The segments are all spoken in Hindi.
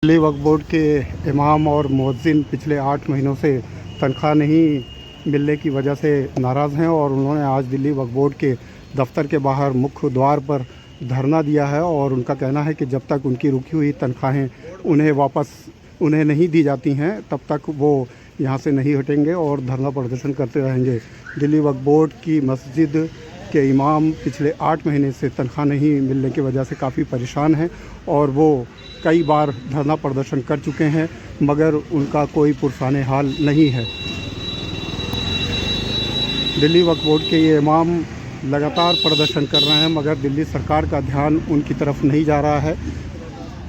दिल्ली वक्फ बोर्ड के इमाम और मुअज्जिन पिछले 8 महीनों से तनख्वाह नहीं मिलने की वजह से नाराज़ हैं और उन्होंने आज दिल्ली वक्फ बोर्ड के दफ्तर के बाहर मुख्य द्वार पर धरना दिया है। और उनका कहना है कि जब तक उनकी रुकी हुई तनख्वाहें उन्हें नहीं दी जाती हैं तब तक वो यहाँ से नहीं हटेंगे और धरना प्रदर्शन करते रहेंगे। दिल्ली वक्फ बोर्ड की मस्जिद के इमाम पिछले 8 महीने से तनख्वाह नहीं मिलने की वजह से काफ़ी परेशान हैं और वो कई बार धरना प्रदर्शन कर चुके हैं मगर उनका कोई पुरसाने हाल नहीं है। दिल्ली वक्फ बोर्ड के ये इमाम लगातार प्रदर्शन कर रहे हैं मगर दिल्ली सरकार का ध्यान उनकी तरफ नहीं जा रहा है।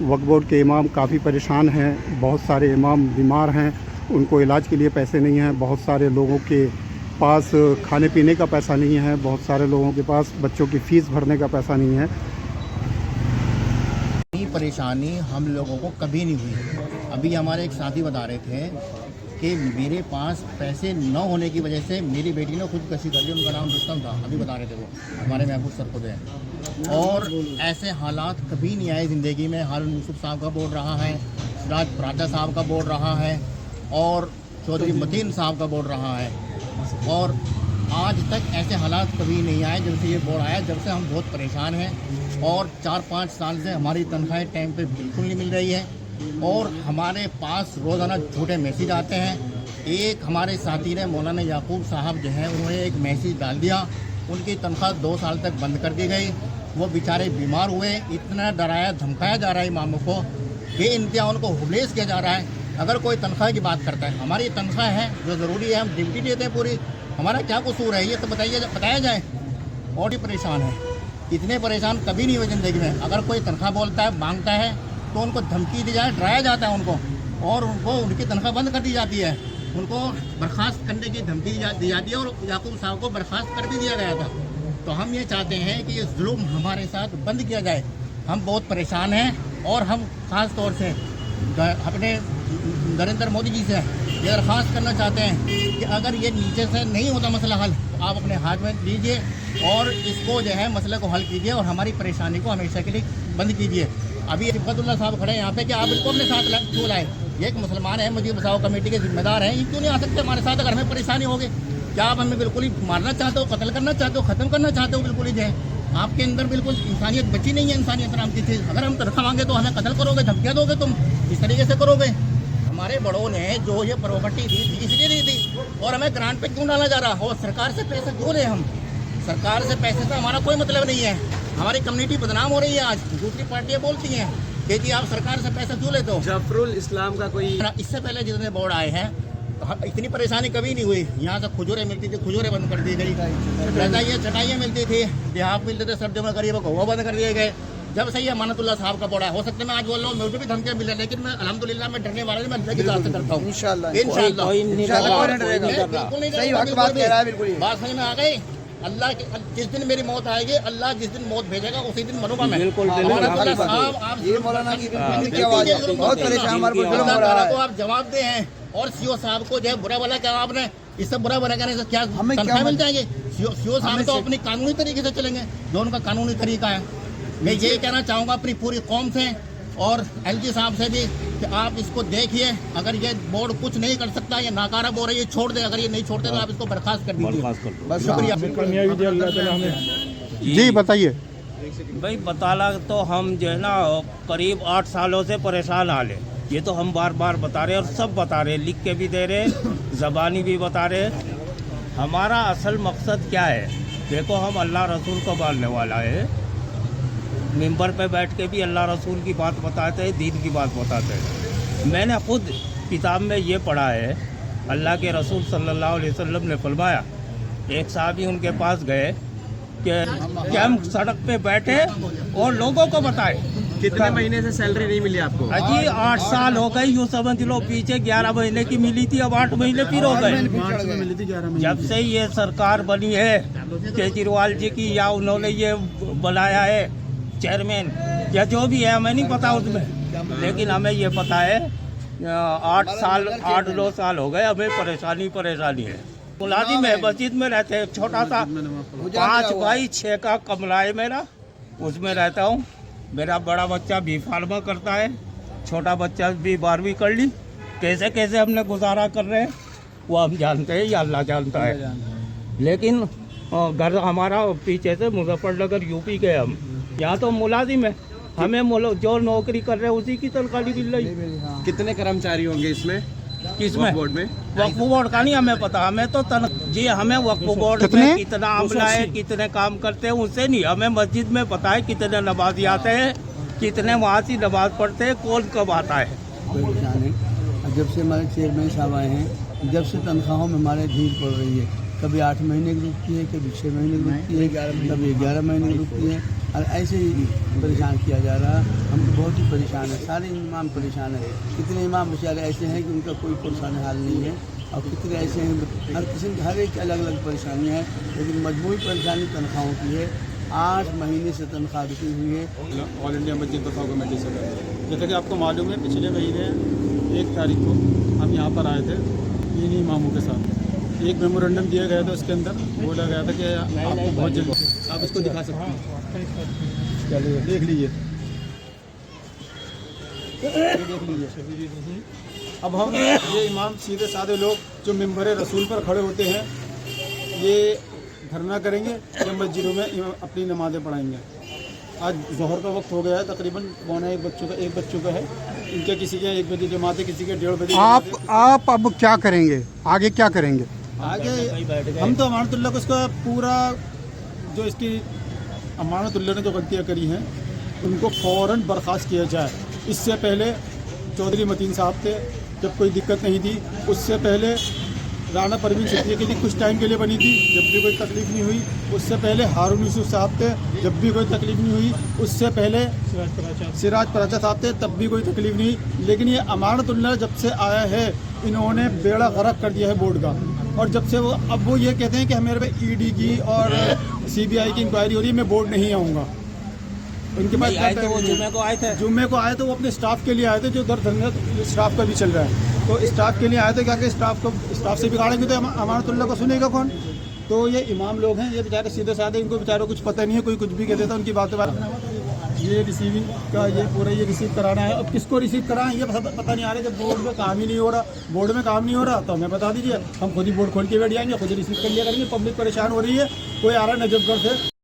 वक्फ बोर्ड के इमाम काफ़ी परेशान हैं, बहुत सारे इमाम बीमार हैं, उनको इलाज के लिए पैसे नहीं हैं, बहुत सारे लोगों के पास खाने पीने का पैसा नहीं है, बहुत सारे लोगों के पास बच्चों की फ़ीस भरने का पैसा नहीं है। परेशानी हम लोगों को कभी नहीं हुई। अभी हमारे एक साथी बता रहे थे कि मेरे पास पैसे न होने की वजह से मेरी बेटी ने खुदकशी कर ली। उनका नाम रुस्तम था, अभी बता रहे थे वो हमारे महबूब सर खुद हैं। और ऐसे हालात कभी नहीं आए ज़िंदगी में। हारून यूसुफ साहब का बोर्ड रहा है, सिराज पराठा साहब का बोर्ड रहा है और चौधरी मतीन साहब का बोर्ड रहा है और आज तक ऐसे हालात कभी नहीं आए जब से ये बोर्ड आया। जब से हम बहुत परेशान हैं और 4-5 साल से हमारी तनख्वाहें टाइम पे बिल्कुल नहीं मिल रही है और हमारे पास रोज़ाना झूठे मैसेज आते हैं। एक हमारे साथी ने मौलाना याकूब साहब जो हैं उन्होंने एक मैसेज डाल दिया, उनकी तनख्वाह 2 साल तक बंद कर दी गई। वो बेचारे बीमार हुए, इतना डराया धमकाया जा रहा है इमामों को, बेइंतहा उनको हुबलेस किया जा रहा है। अगर कोई तनख्वाह की बात करता है, हमारी तनख्वाह है जो ज़रूरी है, हम ड्यूटी देते हैं पूरी, हमारा क्या कसूर है ये तो बताया जाए। और भी परेशान है, इतने परेशान कभी नहीं हुए ज़िंदगी में। अगर कोई तनख्वाह बोलता है मांगता है तो उनको धमकी दी जाए, डराया जाता है उनको और उनको उनकी तनख्वाह बंद कर दी जाती है, उनको बर्खास्त करने की धमकी दी जाती है और याकूब साहब को बर्खास्त कर भी दिया गया था। तो हम ये चाहते हैं कि ये जुल्म हमारे साथ बंद किया जाए। हम बहुत परेशान हैं और हम ख़ास तौर से अपने नरेंद्र मोदी जी से ये दरख्वास्त करना चाहते हैं कि अगर ये नीचे से नहीं होता मसला हल तो आप अपने हाथ में लीजिए और इसको जो है मसले को हल कीजिए और हमारी परेशानी को हमेशा के लिए बंद कीजिए। अभी सिफतुल्लाह साहब खड़े हैं यहाँ पे कि आप इनको अपने साथ क्यों लाए? ये एक मुसलमान है, मस्जिद बचाओ कमेटी के जिम्मेदार हैं, ये क्यों नहीं आ सकते हमारे साथ? अगर हमें परेशानी होगी, क्या आप हमें बिल्कुल ही मारना चाहते हो, कत्ल करना चाहते हो, ख़त्म करना चाहते हो? बिल्कुल ही जो है आपके अंदर बिल्कुल इंसानियत बची नहीं है, इंसानियत नाम की चीज़। अगर हम तनख्वाह मांगे तो हमें कत्ल करोगे, धमकियाँ दोगे, तुम इस तरीके से करोगे? हमारे बड़ों ने जो ये प्रॉपर्टी दी थी इसलिए दी थी और हमें ग्रांट पे क्यों डाला जा रहा हो? सरकार से पैसे क्यों ले? हम सरकार से पैसे से हमारा कोई मतलब नहीं है। हमारी कम्युनिटी बदनाम हो रही है। आज दूसरी पार्टियाँ बोलती हैं कि जी आप सरकार से पैसा क्यों लेते हो? जफरुल इस्लाम का कोई इससे पहले जितने बोर्ड आए हैं तो इतनी परेशानी कभी नहीं हुई। यहाँ से खजूरें मिलती थी, खजूरें बंद कर दी गई, चटाइयाँ मिलती थी, देहात मिलते थे सर्दियों में गरीबों को, वो बंद कर दिए गए। जब से ये अमानतुल्लाह साहब का बोर्ड है, हो सकता है मैं आज बोल रहा हूँ मुझे भी धमकियाँ मिल रही, लेकिन मैं अल्हम्दुलिल्लाह मैं डरने वाला नहीं, मैं अल्लाह की ज़ात से करता हूँ। इंशाल्लाह बात समझ में आ गई। अल्लाह जिस दिन मेरी मौत आएगी, अल्लाह जिस दिन मौत भेजेगा उसी दिन मरूंगा मैं। को आप जवाब दे हैं और सीओ साहब को जो है बुरा भला क्या आपने इससे बुरा भला करने से क्या तनख्वाह मिल जाएगी? सीओ साहब तो अपनी कानूनी तरीके से चलेंगे जो उनका कानूनी तरीका है। मैं ये कहना चाहूँगा अपनी पूरी कौम से और एलजी साहब से भी कि आप इसको देखिए। अगर ये बोर्ड कुछ नहीं कर सकता, ये नाकारा बोर्ड है, ये छोड़ दे। अगर ये नहीं छोड़ते तो आप इसको बर्खास्त कर दीजिए। शुक्रिया। जी बताइए भाई। बताला तो हम जो है ना करीब 8 सालों से परेशान हाल है। ये तो हम बार बार बता रहे हैं और सब बता रहे हैं, लिख के भी दे रहे, ज़बानी भी बता रहे। हमारा असल मकसद क्या है? देखो हम अल्लाह रसूल को मानने वाला है, मिंबर पे बैठ के भी अल्लाह रसूल की बात बताते हैं, दीन की बात बताते हैं। मैंने खुद किताब में ये पढ़ा है, अल्लाह के रसूल सल्लल्लाहु अलैहि वसल्लम ने फरमाया, एक साहबी उनके पास गए कि हम सड़क पे बैठे और लोगों को बताए। कितने महीने से सैलरी नहीं मिली आपको? अजी 8 साल हो गए, यूँ समझ लो। पीछे 11 महीने की मिली थी, अब 8 महीने फिर हो गए। जब से ये सरकार बनी है केजरीवाल जी की, या उन्होंने ये बनाया है चेयरमैन या जो भी है, हमें नहीं पता उसमें, लेकिन हमें ये पता है 8-9 साल हो गए हमें परेशानी है। मुलाजिम है, मस्जिद में रहते हैं, छोटा सा 5x6 का कमरा है मेरा, उसमें रहता हूँ। मेरा बड़ा बच्चा भी फार्मा करता है छोटा बच्चा भी 12वीं कर ली, कैसे कैसे हमने गुजारा कर रहे हैं वो हम जानते हैं या अल्लाह जानता है। लेकिन घर हमारा पीछे से मुजफ्फरनगर यूपी के हम, यहाँ तो मुलाजिम है, हमें जो नौकरी कर रहे हैं उसी की तनख्वाह मिल रही। कितने कर्मचारी होंगे इसमें, किसमें? बोर्ड में? वक्फ बोर्ड का नहीं हमें पता, हमें तो जी हमें वक्फ बोर्ड में कितना अमला है, कितने काम करते हैं उनसे नहीं, हमें मस्जिद में पता है कितने नमाजी आते हैं, कितने वहाँ से नमाज पढ़ते हैं, कौन कब आता है। परेशान है। जब से हमारे चेयरमैन साहब आए हैं, जब से तनख्वाहों में हमारे ढील पड़ रही है, कभी 8 महीने की रुकती है, कभी 6 महीने की रुकती है, कभी 11 महीने की रुकती है, और ऐसे ही परेशान किया जा रहा है। हम तो बहुत ही परेशान है, सारे इमाम परेशान है। कितने इमाम बेचारे ऐसे हैं कि उनका कोई परेशानी हाल नहीं है, और कितने ऐसे हैं हर किस्म की हर एक अलग अलग परेशानियाँ हैं, लेकिन मजबूरी परेशानी तनख्वाहों की है। 8 महीने से तनख्वाह रुकी हुई है। ऑल इंडिया मस्जिद दफा कमेटी से जैसे कि आपको मालूम है, पिछले महीने 1 तारीख को हम यहाँ पर आए थे इन्हीं इमामों के साथ। एक मेमोरेंडम दिया गया था, उसके अंदर बोला गया था कि आपको बहुत जगह, आप इसको दिखा सकते हैं, चलिए देख लीजिए, देख लीजिए। अब हम ये इमाम सीधे साधे लोग जो मिंबर रसूल पर खड़े होते हैं, ये धरना करेंगे या मस्जिदों में अपनी नमाज़ें पढ़ाएंगे। आज ज़ोहर का वक्त हो गया है, तकरीबन 1 बच्चों का है, इनके किसी के 1 बजे जमात है, किसी के 1:30 बजे। आप अब क्या करेंगे, आगे क्या करेंगे? आगे हम तो अमानतुल्लाह को इसका पूरा जो इसकी अमानतुल्लाह ने जो गलतियाँ करी हैं उनको फ़ौरन बर्खास्त किया जाए। इससे पहले चौधरी मतीन साहब थे, जब कोई दिक्कत नहीं थी। उससे पहले राना परवीन सिद्दीकी थी, कुछ टाइम के लिए बनी थी, जब भी कोई तकलीफ़ नहीं हुई। उससे पहले हारून यूसुफ साहब थे, जब भी कोई तकलीफ़ नहीं हुई। उससे पहले सिराज पराचा साहब थे, तब भी कोई तकलीफ़ नहीं हुई। लेकिन ये अमानतुल्लाह जब से आया है, इन्होंने बेड़ा गर्क कर दिया है बोर्ड का। और जब से अब वो ये कहते हैं कि मेरे पे ईडी की और सीबीआई की इंक्वायरी हो रही है, मैं बोर्ड नहीं आऊँगा। उनके पास तो वो जुम्मे को आए थे, जुम्मे को आए तो वो अपने स्टाफ के लिए आए थे, जो दर धरना स्टाफ का भी चल रहा है। तो स्टाफ के लिए आए थे, क्या कि स्टाफ से बिगाड़ेंगे तो अमानतुल्लाह को सुनेगा कौन? तो ये इमाम लोग हैं, ये बेचारे सीधे साधे, इनको बेचारों कुछ पता नहीं है, कोई कुछ भी कह देता है, उनकी बातें ये रिसीविंग का ये पूरा ये रिसीव कराना है। अब किसको रिसीव कराएं ये पता नहीं आ रहा। जब बोर्ड में काम ही नहीं हो रहा, तो हमें बता दीजिए, हम खुद ही बोर्ड खोल के बैठ जाएंगे, खुद ही रिसीव कर लिया करेंगे। पब्लिक परेशान हो रही है, कोई आ रहा है नजफगढ़ से।